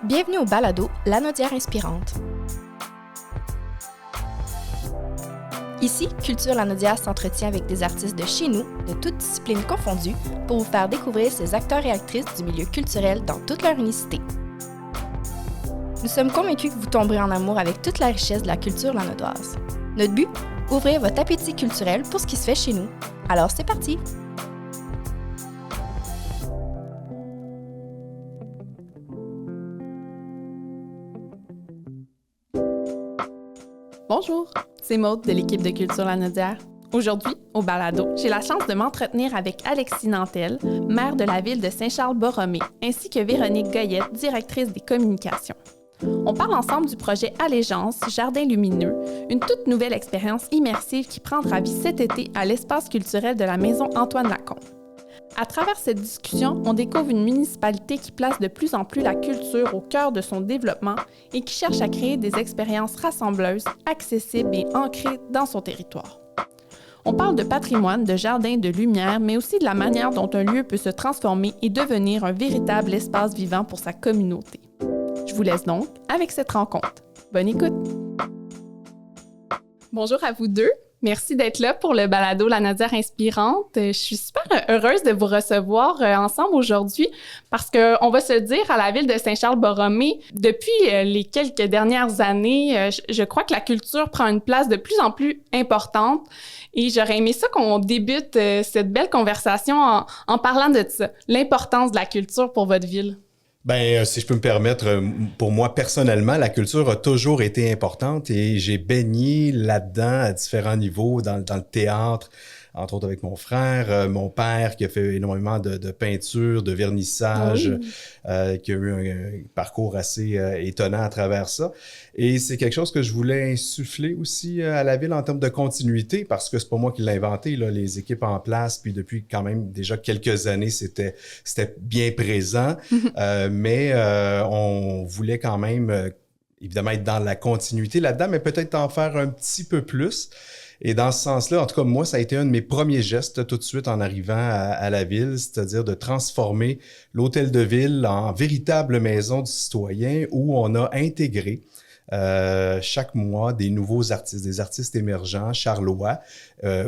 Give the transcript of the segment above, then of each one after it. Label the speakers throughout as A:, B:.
A: Bienvenue au balado Lanaudière inspirante. Ici, Culture Lanaudière s'entretient avec des artistes de chez nous, de toutes disciplines confondues, pour vous faire découvrir ces acteurs et actrices du milieu culturel dans toute leur unicité. Nous sommes convaincus que vous tomberez en amour avec toute la richesse de la culture lanaudoise. Notre but? Ouvrir votre appétit culturel pour ce qui se fait chez nous. Alors c'est parti!
B: Bonjour, c'est Maude de l'équipe de Culture Lanaudière. Aujourd'hui, au balado, j'ai la chance de m'entretenir avec Alexis Nantel, maire de la ville de Saint-Charles-Borromée, ainsi que Véronique Goyette, directrice des communications. On parle ensemble du projet Allégeance, Jardin lumineux, une toute nouvelle expérience immersive qui prendra vie cet été à l'espace culturel de la Maison Antoine Lacombe. À travers cette discussion, on découvre une municipalité qui place de plus en plus la culture au cœur de son développement et qui cherche à créer des expériences rassembleuses, accessibles et ancrées dans son territoire. On parle de patrimoine, de jardin, de lumière, mais aussi de la manière dont un lieu peut se transformer et devenir un véritable espace vivant pour sa communauté. Je vous laisse donc avec cette rencontre. Bonne écoute! Bonjour à vous deux. Merci d'être là pour le balado Lanaudière inspirante. Je suis super heureuse de vous recevoir ensemble aujourd'hui parce qu'on va se dire à la ville de Saint-Charles-Borromée, depuis les quelques dernières années, je crois que la culture prend une place de plus en plus importante et j'aurais aimé ça qu'on débute cette belle conversation en parlant de ça, l'importance de la culture pour votre ville.
C: Ben, si je peux me permettre, pour moi, personnellement, la culture a toujours été importante et j'ai baigné là-dedans à différents niveaux, dans le théâtre, entre autres avec mon frère, mon père qui a fait énormément de peinture, de vernissage, qui a eu un parcours assez étonnant à travers ça. Et c'est quelque chose que je voulais insuffler aussi à la ville en termes de continuité, parce que c'est pas moi qui l'ai inventé, là, les équipes en place, puis depuis quand même déjà quelques années, c'était bien présent, mais on voulait quand même évidemment être dans la continuité là-dedans, mais peut-être en faire un petit peu plus. Et dans ce sens-là, en tout cas, moi, ça a été un de mes premiers gestes tout de suite en arrivant à la ville, c'est-à-dire de transformer l'hôtel de ville en véritable maison du citoyen où on a intégré chaque mois des nouveaux artistes, des artistes émergents, charlois,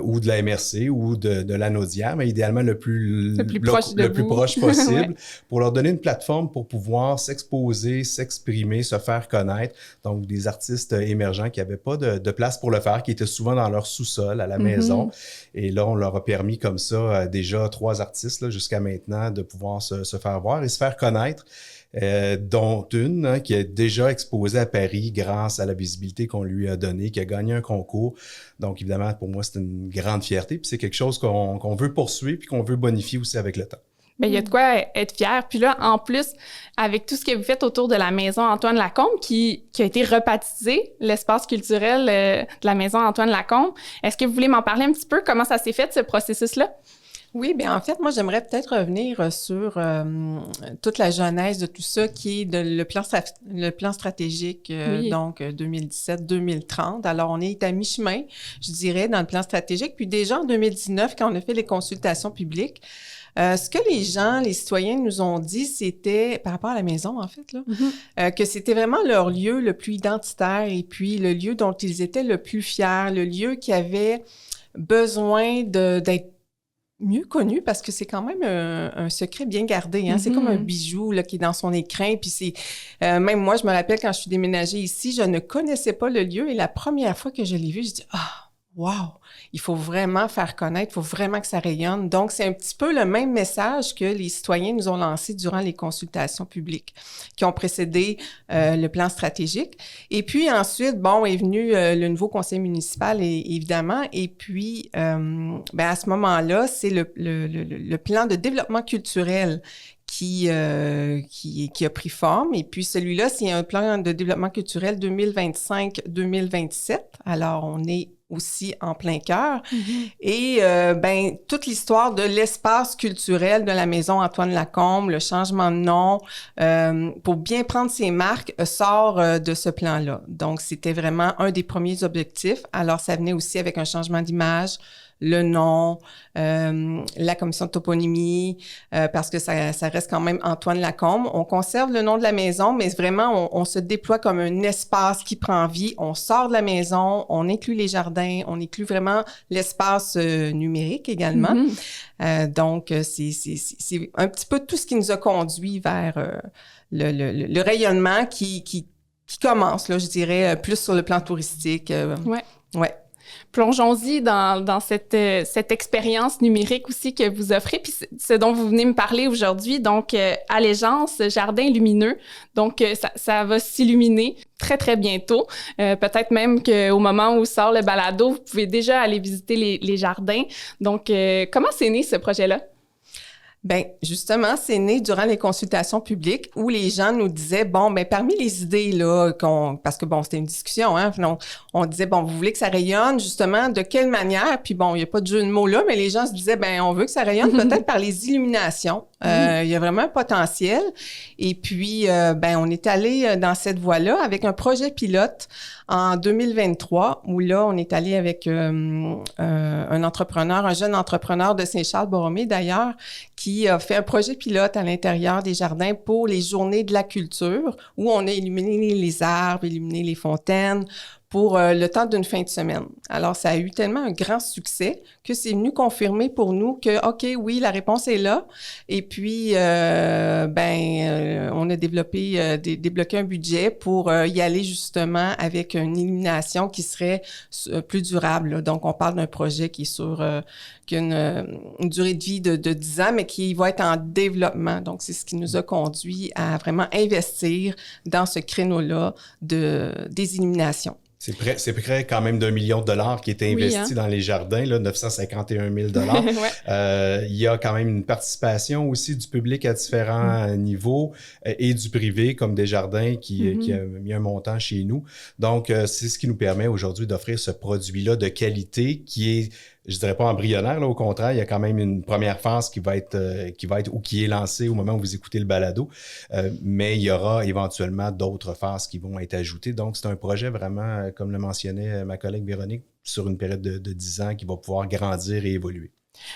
C: ou de la MRC ou de Lanaudière, mais idéalement le plus proche possible, pour leur donner une plateforme pour pouvoir s'exposer, s'exprimer, se faire connaître. Donc, des artistes émergents qui n'avaient pas de place pour le faire, qui étaient souvent dans leur sous-sol, à la maison. Et là, on leur a permis comme ça, déjà 3 artistes là, jusqu'à maintenant, de pouvoir se faire voir et se faire connaître. Dont une qui est déjà exposée à Paris grâce à la visibilité qu'on lui a donnée, qui a gagné un concours. Donc, évidemment, pour moi, c'est une grande fierté. Puis c'est quelque chose qu'on veut poursuivre puis qu'on veut bonifier aussi avec le temps.
B: Bien, il y a de quoi être fier. Puis là, en plus, avec tout ce que vous faites autour de la Maison Antoine Lacombe, qui a été rebaptisée l'espace culturel de la Maison Antoine Lacombe, est-ce que vous voulez m'en parler un petit peu? Comment ça s'est fait, ce processus-là?
D: Oui, bien en fait, moi, j'aimerais peut-être revenir sur toute la genèse de tout ça, qui est le plan stratégique, donc 2017-2030. Alors, on est à mi-chemin, je dirais, dans le plan stratégique. Puis déjà, en 2019, quand on a fait les consultations publiques, ce que les citoyens nous ont dit, c'était, par rapport à la maison, en fait, là, que c'était vraiment leur lieu le plus identitaire et puis le lieu dont ils étaient le plus fiers, le lieu qui avait besoin d'être mieux connu parce que c'est quand même un secret bien gardé. Hein? C'est comme un bijou là, qui est dans son écrin. Puis c'est même moi, je me rappelle quand je suis déménagée ici, je ne connaissais pas le lieu et la première fois que je l'ai vu, je dis « Ah, wow! Il faut vraiment faire connaître, il faut vraiment que ça rayonne. » Donc, c'est un petit peu le même message que les citoyens nous ont lancé durant les consultations publiques qui ont précédé le plan stratégique. Et puis ensuite, bon, est venu le nouveau conseil municipal, évidemment. Et puis, à ce moment-là, c'est le plan de développement culturel qui a pris forme. Et puis, celui-là, c'est un plan de développement culturel 2025-2027. Alors, on est aussi en plein cœur. Et toute l'histoire de l'espace culturel de la maison Antoine Lacombe, le changement de nom, pour bien prendre ses marques, sort de ce plan-là. Donc, c'était vraiment un des premiers objectifs. Alors, ça venait aussi avec un changement d'image, le nom, la commission de toponymie, parce que ça reste quand même Antoine Lacombe. On conserve le nom de la maison, mais vraiment, on se déploie comme un espace qui prend vie. On sort de la maison, on inclut les jardins, on inclut vraiment l'espace numérique également. Donc, c'est un petit peu tout ce qui nous a conduit vers le rayonnement qui commence, là, je dirais, plus sur le plan touristique. Ouais.
B: Plongeons-y dans cette expérience numérique aussi que vous offrez, puis ce dont vous venez me parler aujourd'hui. Donc, Allégeance, jardin lumineux. Donc, ça va s'illuminer très, très bientôt. Peut-être même qu'au moment où sort le balado, vous pouvez déjà aller visiter les jardins. Donc, comment c'est né ce projet-là?
D: Bien, justement, c'est né durant les consultations publiques où les gens nous disaient, bon, bien, parmi les idées, là, parce que, bon, c'était une discussion, hein, donc, on disait, bon, vous voulez que ça rayonne, justement, de quelle manière? Puis, bon, il n'y a pas de jeu de mots là, mais les gens se disaient, bien, on veut que ça rayonne peut-être par les illuminations. Il y a vraiment un potentiel. Et puis, on est allé dans cette voie-là avec un projet pilote en 2023, où là, on est allé avec un entrepreneur, un jeune entrepreneur de Saint-Charles-Borromée, d'ailleurs, qui a fait un projet pilote à l'intérieur des jardins pour les journées de la culture, où on a illuminé les arbres, illuminé les fontaines, pour le temps d'une fin de semaine. Alors, ça a eu tellement un grand succès que c'est venu confirmer pour nous que, OK, oui, la réponse est là. Et puis, on a débloqué un budget pour y aller justement avec une illumination qui serait plus durable, là. Donc, on parle d'un projet qui est qui a une durée de vie de 10 ans, mais qui va être en développement. Donc, c'est ce qui nous a conduit à vraiment investir dans ce créneau-là des illuminations.
C: C'est près quand même d'1 million de dollars qui est investi dans les jardins, là, 951 000 dollars. Il y a quand même une participation aussi du public à différents niveaux et du privé, comme Desjardins qui a mis un montant chez nous. Donc, c'est ce qui nous permet aujourd'hui d'offrir ce produit-là de qualité qui est, je dirais pas embryonnaire, là, au contraire, il y a quand même une première phase qui va être ou qui est lancée au moment où vous écoutez le balado, mais il y aura éventuellement d'autres phases qui vont être ajoutées. Donc, c'est un projet vraiment, comme le mentionnait ma collègue Véronique, sur une période de 10 ans qui va pouvoir grandir et évoluer.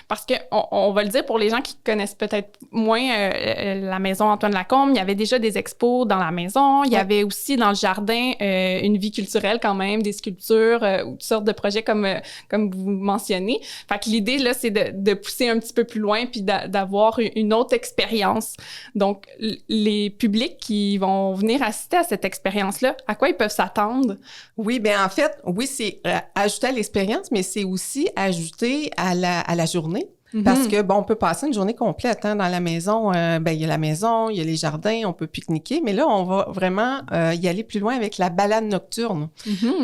B: Parce qu'on va le dire pour les gens qui connaissent peut-être moins la maison Antoine Lacombe, il y avait déjà des expos dans la maison. Il y avait aussi dans le jardin une vie culturelle quand même, des sculptures ou toutes sortes de projets comme vous mentionnez. Fait que l'idée, là, c'est de pousser un petit peu plus loin puis d'avoir une autre expérience. Donc, les publics qui vont venir assister à cette expérience-là, à quoi ils peuvent s'attendre?
D: Oui, bien en fait, oui, c'est ajouter à l'expérience, mais c'est aussi ajouter à la journée. Parce que, bon, on peut passer une journée complète dans la maison. Il y a la maison, il y a les jardins, on peut pique-niquer, mais là, on va vraiment y aller plus loin avec la balade nocturne.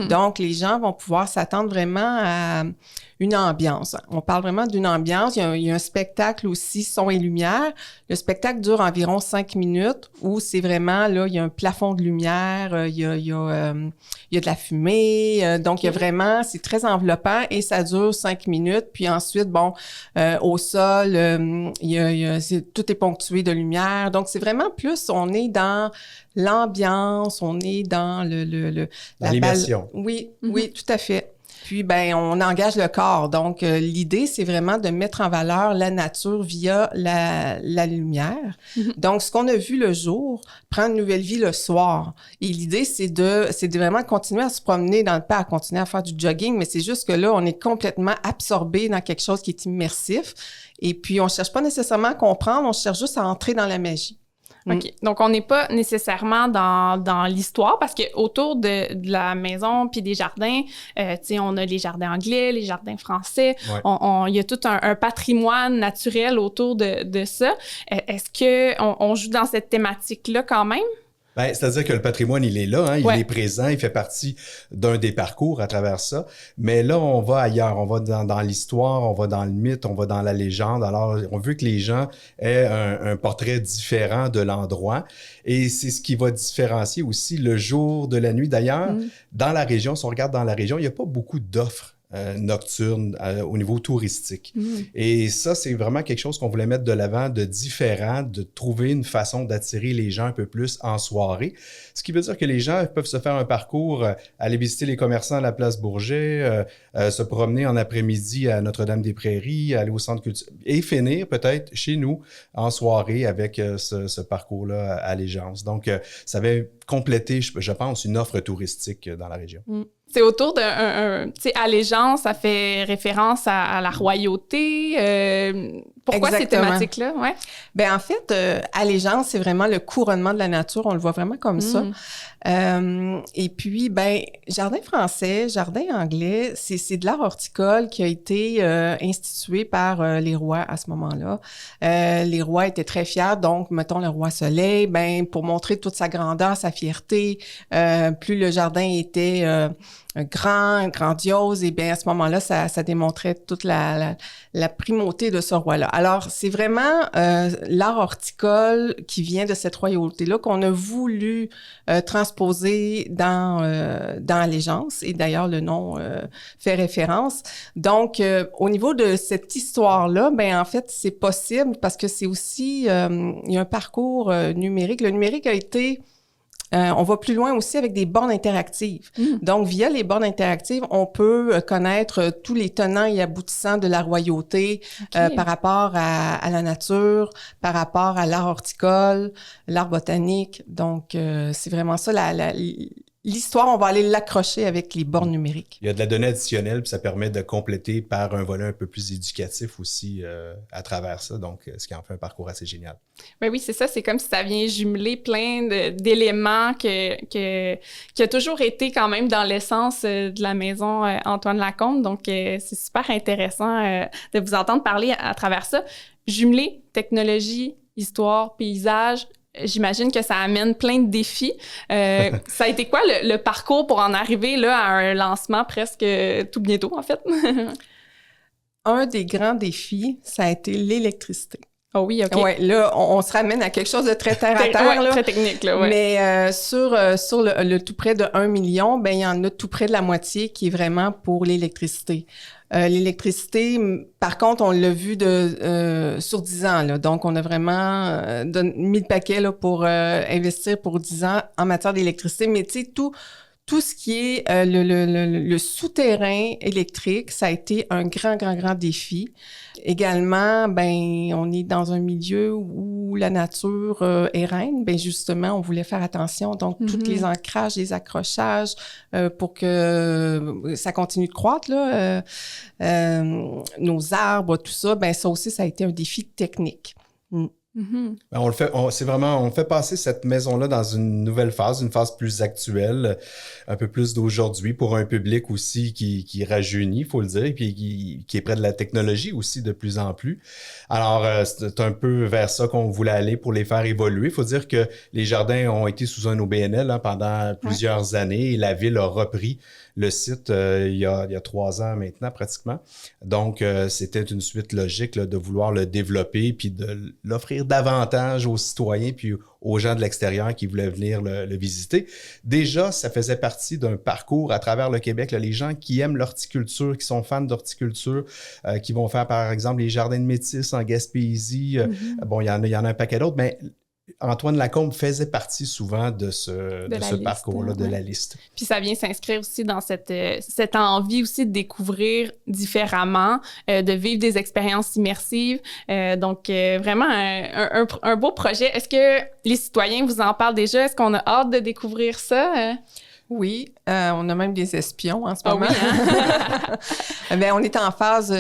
D: Donc, les gens vont pouvoir s'attendre vraiment à une ambiance. On parle vraiment d'une ambiance. Il y a un spectacle aussi, son et lumière. Le spectacle dure environ 5 minutes où c'est vraiment, là, il y a un plafond de lumière, il y a de la fumée. Donc, il y a vraiment, c'est très enveloppant et ça dure 5 minutes. Puis ensuite, bon, au sol, tout est ponctué de lumière. Donc, c'est vraiment plus, on est dans l'ambiance, on est dans
C: l'immersion.
D: Oui, oui, tout à fait. Puis, on engage le corps. Donc, l'idée, c'est vraiment de mettre en valeur la nature via la lumière. Donc, ce qu'on a vu le jour prend une nouvelle vie le soir. Et l'idée, c'est de vraiment continuer à se promener dans le parc, continuer à faire du jogging, mais c'est juste que là, on est complètement absorbé dans quelque chose qui est immersif. Et puis, on cherche pas nécessairement à comprendre, on cherche juste à entrer dans la magie.
B: OK. Donc, on n'est pas nécessairement dans l'histoire parce qu'autour de la maison puis des jardins, on a les jardins anglais, les jardins français. Il y a tout un patrimoine naturel autour de ça. Est-ce qu'on joue dans cette thématique-là quand même?
C: Ben, c'est-à-dire que le patrimoine, il est là, il est présent, il fait partie d'un des parcours à travers ça. Mais là, on va ailleurs, on va dans l'histoire, on va dans le mythe, on va dans la légende. Alors, on veut que les gens aient un portrait différent de l'endroit. Et c'est ce qui va différencier aussi le jour de la nuit. D'ailleurs, dans la région, si on regarde dans la région, il n'y a pas beaucoup d'offres nocturne au niveau touristique. Et ça, c'est vraiment quelque chose qu'on voulait mettre de l'avant, de différent, de trouver une façon d'attirer les gens un peu plus en soirée. Ce qui veut dire que les gens peuvent se faire un parcours, aller visiter les commerçants à la place Bourget, se promener en après-midi à Notre-Dame-des-Prairies, aller au centre culturel et finir peut-être chez nous en soirée avec ce parcours-là à Allégeance. Donc, ça avait complété, je pense, une offre touristique dans la région.
B: C'est autour d'un... Tu sais, Allégeance, ça fait référence à la royauté. Pourquoi ces thématiques-là? Ouais.
D: Bien, en fait, Allégeance, c'est vraiment le couronnement de la nature. On le voit vraiment comme ça. Et puis, ben, jardin français, jardin anglais, c'est de l'art horticole qui a été institué par les rois à ce moment-là. Les rois étaient très fiers. Donc, mettons le roi Soleil, ben, pour montrer toute sa grandeur, sa fierté, plus le jardin était grandiose, et bien à ce moment-là, ça démontrait toute la primauté de ce roi-là. Alors, c'est vraiment l'art horticole qui vient de cette royauté-là qu'on a voulu transposer dans Allégeance, et d'ailleurs, le nom fait référence. Donc, au niveau de cette histoire-là, ben en fait, c'est possible parce que c'est aussi, il y a un parcours numérique. Le numérique a été... on va plus loin aussi avec des bornes interactives. Donc, via les bornes interactives, on peut connaître tous les tenants et aboutissants de la royauté par rapport à la nature, par rapport à l'art horticole, l'art botanique. Donc, c'est vraiment ça, l'histoire, on va aller l'accrocher avec les bornes numériques.
C: Il y a de la donnée additionnelle, puis ça permet de compléter par un volet un peu plus éducatif aussi à travers ça, donc ce qui en fait un parcours assez génial.
B: Ben oui, c'est ça, c'est comme si ça vient jumeler plein d'éléments qui a toujours été quand même dans l'essence de la maison Antoine Lacombe, donc c'est super intéressant de vous entendre parler à travers ça. Jumeler technologie, histoire, paysage. J'imagine que ça amène plein de défis. Ça a été quoi le parcours pour en arriver là, à un lancement presque tout bientôt, en fait?
D: Un des grands défis, ça a été l'électricité.
B: Oh oui, OK.
D: Ouais, là, on se ramène à quelque chose de très terre à terre.
B: Très technique, là, ouais.
D: Mais sur le tout près de 1 million, ben il y en a tout près de la moitié qui est vraiment pour l'électricité. L'électricité, par contre, on l'a vu sur 10 ans. Là. Donc, on a vraiment mis le paquet là, pour investir pour 10 ans en matière d'électricité. Mais tu sais, tout ce qui est le souterrain électrique, ça a été un grand défi. Également, ben, on est dans un milieu où la nature est reine. Ben, justement, on voulait faire attention. Donc, tous les ancrages, les accrochages, pour que ça continue de croître, là, nos arbres, tout ça, ben, ça aussi, ça a été un défi technique.
C: On fait passer cette maison-là dans une nouvelle phase, une phase plus actuelle, un peu plus d'aujourd'hui pour un public aussi qui rajeunit, il faut le dire, et puis qui est près de la technologie aussi de plus en plus. Alors, c'est un peu vers ça qu'on voulait aller pour les faire évoluer. Il faut dire que les jardins ont été sous un OBNL pendant plusieurs années et la ville a repris le site il y a 3 ans maintenant pratiquement. Donc, c'était une suite logique là, de vouloir le développer puis de l'offrir davantage aux citoyens puis aux gens de l'extérieur qui voulaient venir le visiter. Déjà, ça faisait partie d'un parcours à travers le Québec. Là, les gens qui aiment l'horticulture, qui sont fans d'horticulture, qui vont faire par exemple les jardins de métis en Gaspésie. Bon, il y en a un paquet d'autres, mais Antoine Lacombe faisait partie souvent de ce parcours-là, de la liste.
B: Puis ça vient s'inscrire aussi dans cette envie aussi de découvrir différemment, de vivre des expériences immersives. Donc, vraiment un beau projet. Est-ce que les citoyens vous en parlent déjà? Est-ce qu'on a hâte de découvrir ça?
D: Oui, on a même des espions en ce moment.
B: Oui, hein?
D: Ben, on est en phase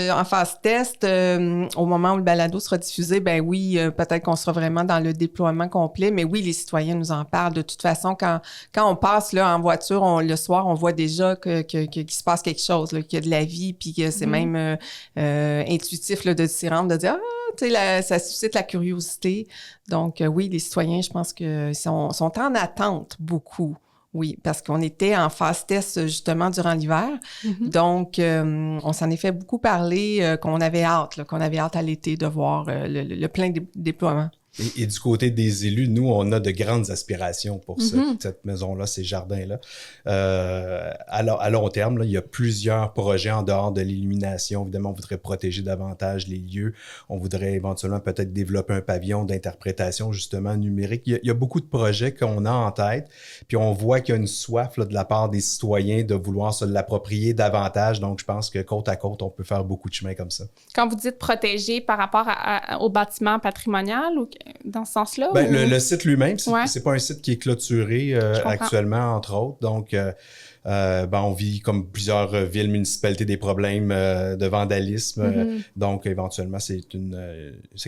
D: test. Au moment où le balado sera diffusé, ben oui, peut-être qu'on sera vraiment dans le déploiement complet. Mais oui, les citoyens nous en parlent. De toute façon, quand on passe là en voiture, le soir, on voit déjà qu'il se passe quelque chose, là, qu'il y a de la vie, puis que c'est même intuitif là, de s'y rendre, de dire tu sais, ça suscite la curiosité. Donc oui, les citoyens, je pense que sont en attente beaucoup. Oui, parce qu'on était en phase test justement durant l'hiver. Donc, on s'en est fait beaucoup parler qu'on avait hâte à l'été de voir le plein déploiement.
C: Et du côté des élus, nous, on a de grandes aspirations pour cette maison-là, ces jardins-là. À long terme, là, il y a plusieurs projets en dehors de l'illumination. Évidemment, on voudrait protéger davantage les lieux. On voudrait éventuellement peut-être développer un pavillon d'interprétation, justement, numérique. Il y a beaucoup de projets qu'on a en tête, puis on voit qu'il y a une soif là, de la part des citoyens de vouloir se l'approprier davantage. Donc, je pense que côte à côte, on peut faire beaucoup de chemin comme ça.
B: Quand vous dites protéger par rapport au bâtiment patrimonial ou dans ce sens-là?
C: Ben, le site lui-même, c'est pas un site qui est clôturé actuellement, entre autres. Donc, on vit comme plusieurs villes, municipalités, des problèmes de vandalisme. Donc, éventuellement, c'est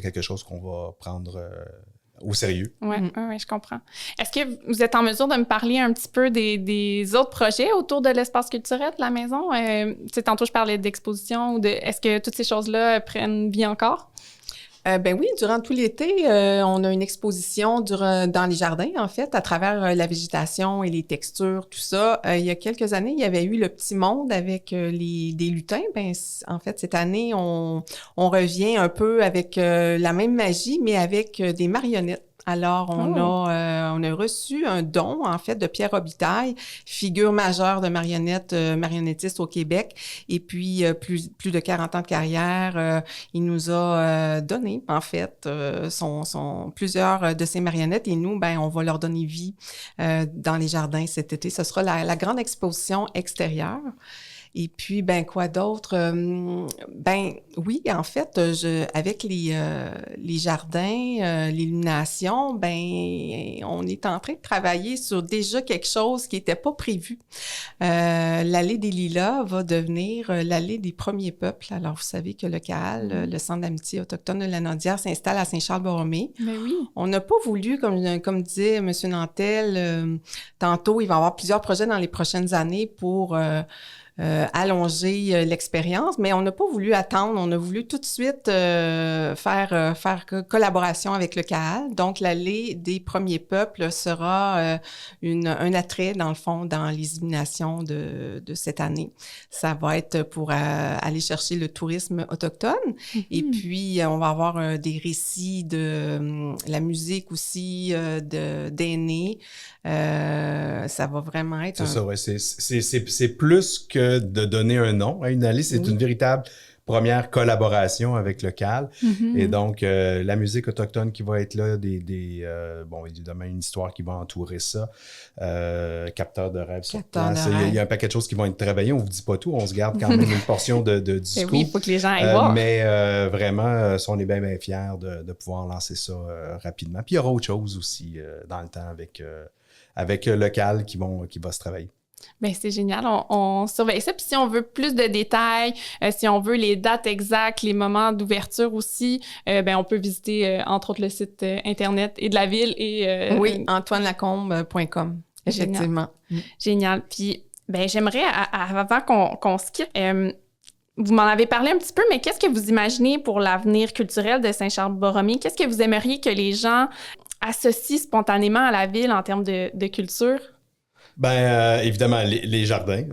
C: quelque chose qu'on va prendre au sérieux.
B: Oui, je comprends. Est-ce que vous êtes en mesure de me parler un petit peu des autres projets autour de l'espace culturel de la maison? Tantôt, je parlais d'exposition. Est-ce que toutes ces choses-là prennent vie encore?
D: Ben oui, durant tout l'été, on a une exposition dans les jardins, en fait, à travers la végétation et les textures, tout ça. Il y a quelques années, il y avait eu le Petit Monde avec des lutins. Ben, en fait, cette année, on revient un peu avec la même magie, mais avec des marionnettes. Alors, on a reçu un don, en fait, de Pierre Robitaille, figure majeure de marionnettiste au Québec. Et puis, plus de 40 ans de carrière, il nous a donné, en fait, plusieurs de ces marionnettes. Et nous, ben, on va leur donner vie dans les jardins cet été. Ce sera la grande exposition extérieure. Et puis, ben quoi d'autre? Ben oui, en fait, avec les jardins, l'illumination, ben on est en train de travailler sur déjà quelque chose qui n'était pas prévu. L'allée des Lilas va devenir l'allée des premiers peuples. Alors, vous savez que le CAAL, le Centre d'amitié autochtone de la Naudière, s'installe à Saint-Charles-Borromée.
B: Ben oui.
D: On n'a pas voulu, comme disait M. Nantel, tantôt, il va y avoir plusieurs projets dans les prochaines années pour allonger l'expérience, mais on n'a pas voulu attendre. On a voulu tout de suite faire collaboration avec le CAAL. Donc, l'allée des premiers peuples sera un attrait, dans le fond, dans les illuminations de cette année. Ça va être pour aller chercher le tourisme autochtone. Et puis, on va avoir des récits de la musique aussi, d'aînés. Ça va vraiment être...
C: C'est ça, oui. C'est plus que de donner un nom à une allée. C'est une véritable première collaboration avec le CAAL. Et donc, la musique autochtone qui va être là, évidemment, une histoire qui va entourer ça. Capteur de rêve. Il y a un paquet de choses qui vont être travaillées. On ne vous dit pas tout. On se garde quand même une portion du scoop.
B: Oui, il faut que les gens aillent voir.
C: Mais vraiment, on est bien fiers de pouvoir lancer ça rapidement. Puis, il y aura autre chose aussi dans le temps avec le CAAL qui va se travailler.
B: Bien, c'est génial. On surveille ça. Puis si on veut plus de détails, si on veut les dates exactes, les moments d'ouverture aussi, on peut visiter, entre autres, le site Internet et de la ville.
D: Oui, antoinelacombe.com, effectivement.
B: Génial. Puis, j'aimerais, avant qu'on se quitte, vous m'en avez parlé un petit peu, mais qu'est-ce que vous imaginez pour l'avenir culturel de Saint-Charles-Borromée? Qu'est-ce que vous aimeriez que les gens associent spontanément à la ville en termes de culture?
C: Évidemment, les jardins,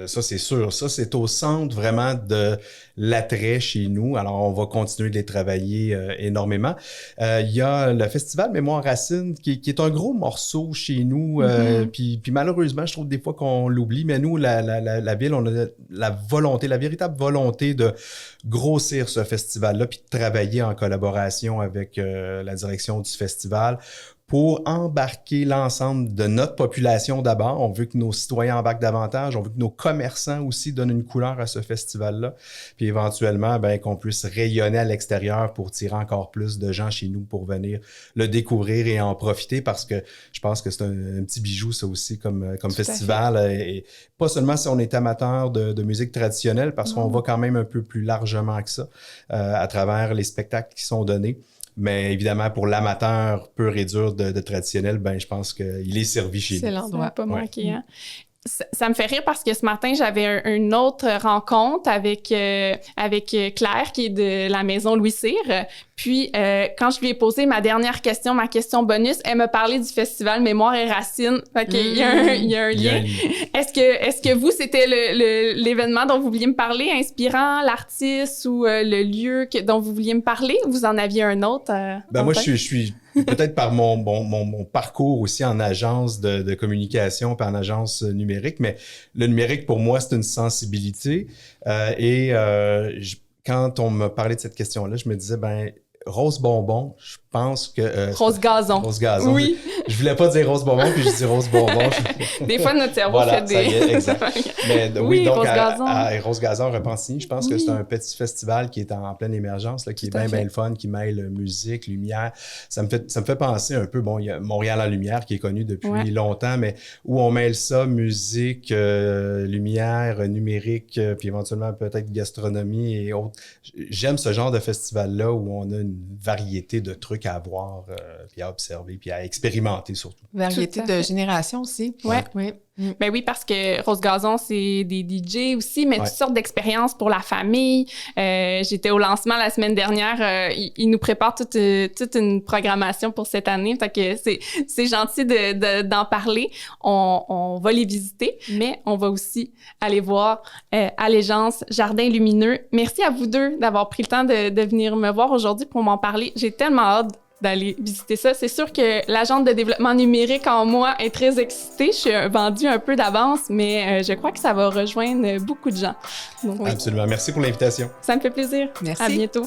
C: ça c'est sûr. Ça, c'est au centre vraiment de l'attrait chez nous. Alors, on va continuer de les travailler énormément. Il y a le Festival Mémoire Racine qui est un gros morceau chez nous. Puis malheureusement, je trouve des fois qu'on l'oublie, mais nous, la ville, on a la véritable volonté de grossir ce festival-là puis de travailler en collaboration avec la direction du festival pour embarquer l'ensemble de notre population d'abord. On veut que nos citoyens embarquent davantage. On veut que nos commerçants aussi donnent une couleur à ce festival-là. Puis éventuellement, qu'on puisse rayonner à l'extérieur pour tirer encore plus de gens chez nous pour venir le découvrir et en profiter parce que je pense que c'est un petit bijou, ça aussi, comme festival. Et pas seulement si on est amateur de musique traditionnelle, parce qu'on va quand même un peu plus largement que ça à travers les spectacles qui sont donnés. Mais évidemment, pour l'amateur pur et dur de traditionnel, je pense qu'il est servi chez nous.
B: C'est l'endroit, pas manqué. Hein? Ça me fait rire parce que ce matin, j'avais une autre rencontre avec Claire, qui est de la maison Louis Cyr. Puis, quand je lui ai posé ma dernière question, ma question bonus, elle m'a parlé du festival Mémoire et Racines. Fait qu'il y a un lien. Est-ce que vous, c'était l'événement dont vous vouliez me parler, inspirant, l'artiste ou le lieu dont vous vouliez me parler, ou vous en aviez un autre?
C: Moi, je suis peut-être par mon parcours aussi en agence de communication puis en agence numérique, mais le numérique, pour moi, c'est une sensibilité. Quand on me parlait de cette question-là, je me disais, rose bonbon, je pense que...
B: rose gazon.
C: Rose gazon.
B: Oui.
C: Je voulais pas dire rose bonbon, puis je dis rose bonbon.
B: Des fois, notre cerveau
C: voilà,
B: fait des...
C: ça y est, exact. Mais
B: oui,
C: donc
B: Rose Gazon.
C: à Rose Gazon Repentigny, je pense que c'est un petit festival qui est en pleine émergence, là, qui est bien le fun, qui mêle musique, lumière. Ça me fait penser un peu, il y a Montréal en lumière qui est connu depuis longtemps, mais où on mêle ça, musique, lumière, numérique, puis éventuellement peut-être gastronomie et autres. J'aime ce genre de festival-là où on a une variété de trucs à voir, puis à observer, puis à expérimenter surtout.
D: Variété de génération aussi.
B: Oui. Ben oui, parce que Rose Gazon, c'est des DJ aussi, mais toutes sortes d'expériences pour la famille. J'étais au lancement la semaine dernière. Ils nous préparent toute une programmation pour cette année. Fait que c'est gentil d'en parler. On va les visiter, mais on va aussi aller voir Allégeance, Jardin lumineux. Merci à vous deux d'avoir pris le temps de venir me voir aujourd'hui pour m'en parler. J'ai tellement hâte d'aller visiter ça. C'est sûr que l'agente de développement numérique en moi est très excitée. Je suis vendue un peu d'avance, mais je crois que ça va rejoindre beaucoup de gens. Donc,
C: Absolument. Merci pour l'invitation.
B: Ça me fait plaisir.
D: Merci.
B: À bientôt.